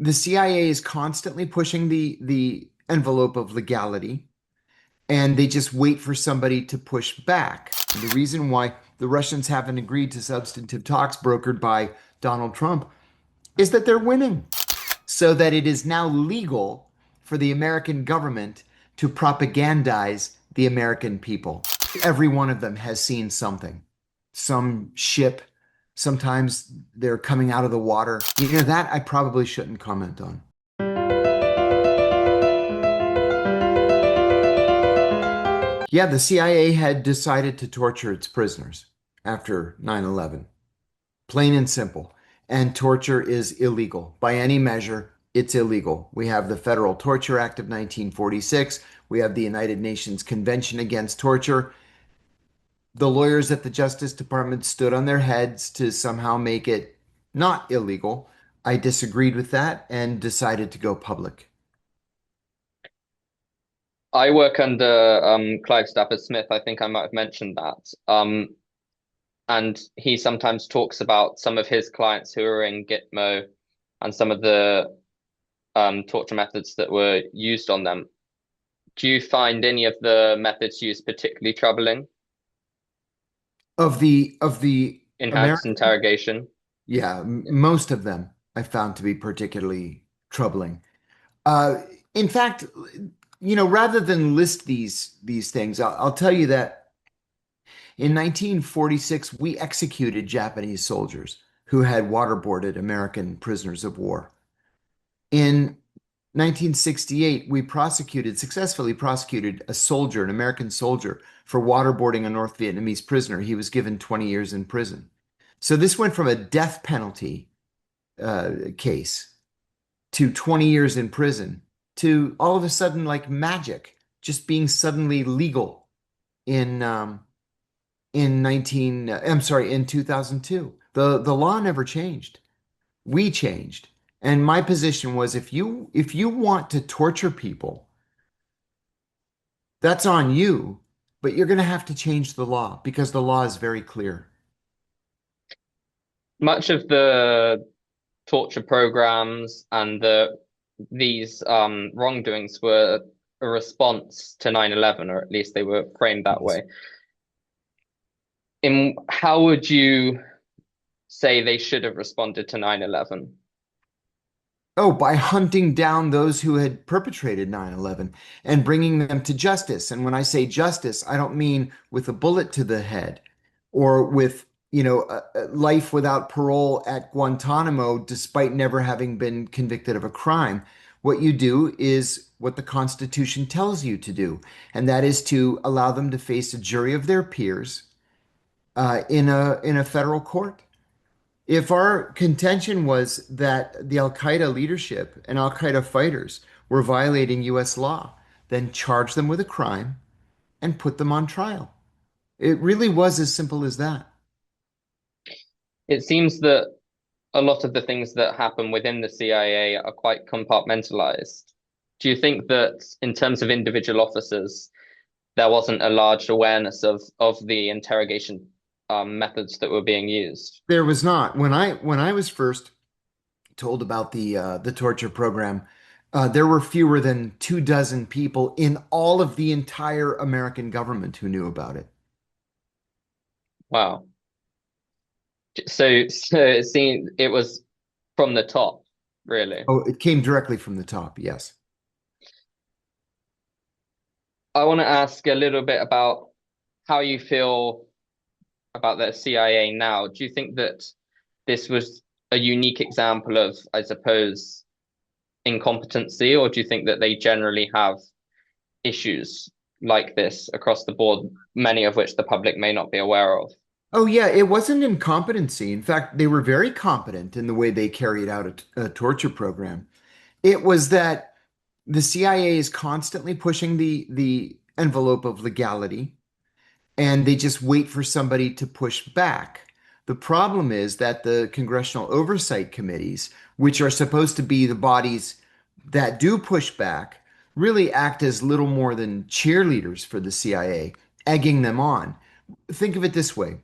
The CIA is constantly pushing the envelope of legality, and they just wait for somebody to push back. And the reason why the Russians haven't agreed to substantive talks brokered by Donald Trump is that they're winning, so that it is now legal for the American government to propagandize the American people. Every one of them has seen something, some ship. Sometimes they're coming out of the water. That I probably shouldn't comment on. Yeah, the CIA had decided to torture its prisoners after 9/11. Plain and simple. And torture is illegal. By any measure, it's illegal. We have the Federal Torture Act of 1946. We have the United Nations Convention Against Torture. The lawyers at the Justice Department stood on their heads to somehow make it not illegal. I disagreed with that and decided to go public. I work under Clive Stafford Smith. I think I might have mentioned that. And he sometimes talks about some of his clients who are in Gitmo and some of the torture methods that were used on them. Do you find any of the methods used particularly troubling? Of the Enhanced American, interrogation. yeah, most of them I found to be particularly troubling. Uh, in fact, rather than list these things, I'll tell you that in 1946 we executed Japanese soldiers who had waterboarded American prisoners of war. In 1968, we successfully prosecuted a soldier, an American soldier, for waterboarding a North Vietnamese prisoner. He was given 20 years in prison. So this went from a death penalty case to 20 years in prison to all of a sudden, like magic, just being suddenly legal in in 2002. The law never changed. We changed. And my position was if you want to torture people, that's on you, but you're going to have to change the law because the law is very clear. Much of the torture programs and these wrongdoings were a response to 9/11, or at least they were framed that Yes. way. In how would you say they should have responded to 9/11? Oh, by hunting down those who had perpetrated 9/11 and bringing them to justice. And when I say justice, I don't mean with a bullet to the head or with, a life without parole at Guantanamo despite never having been convicted of a crime. What you do is what the Constitution tells you to do, and that is to allow them to face a jury of their peers in a federal court. If our contention was that the Al Qaeda leadership and Al Qaeda fighters were violating US law, then charge them with a crime and put them on trial. It really was as simple as that. It seems that a lot of the things that happen within the CIA are quite compartmentalized. Do you think that in terms of individual officers, there wasn't a large awareness of the interrogation methods that were being used? There was not. When I was first told about the torture program, there were fewer than 2 dozen people in all of the entire American government who knew about it. Wow. So it seemed it was from the top, really. Oh, it came directly from the top, yes. I want to ask a little bit about how you feel about the CIA now. Do you think that this was a unique example of, I suppose, incompetency, or do you think that they generally have issues like this across the board, many of which the public may not be aware of? Oh, yeah, it wasn't incompetency. In fact, they were very competent in the way they carried out a torture program. It was that the CIA is constantly pushing the envelope of legality, and they just wait for somebody to push back. The problem is that the congressional oversight committees, which are supposed to be the bodies that do push back, really act as little more than cheerleaders for the CIA, egging them on. Think of it this way.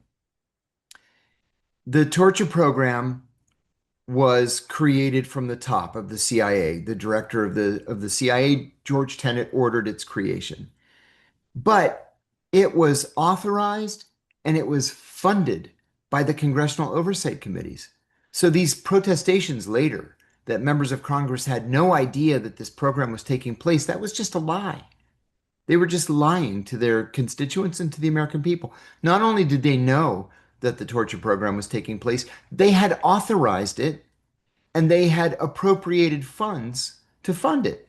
The torture program was created from the top of the CIA. The director of the CIA, George Tenet, ordered its creation. But it was authorized and it was funded by the congressional oversight committees. So these protestations later that members of Congress had no idea that this program was taking place, that was just a lie. They were just lying to their constituents and to the American people. Not only did they know that the torture program was taking place, they had authorized it and they had appropriated funds to fund it.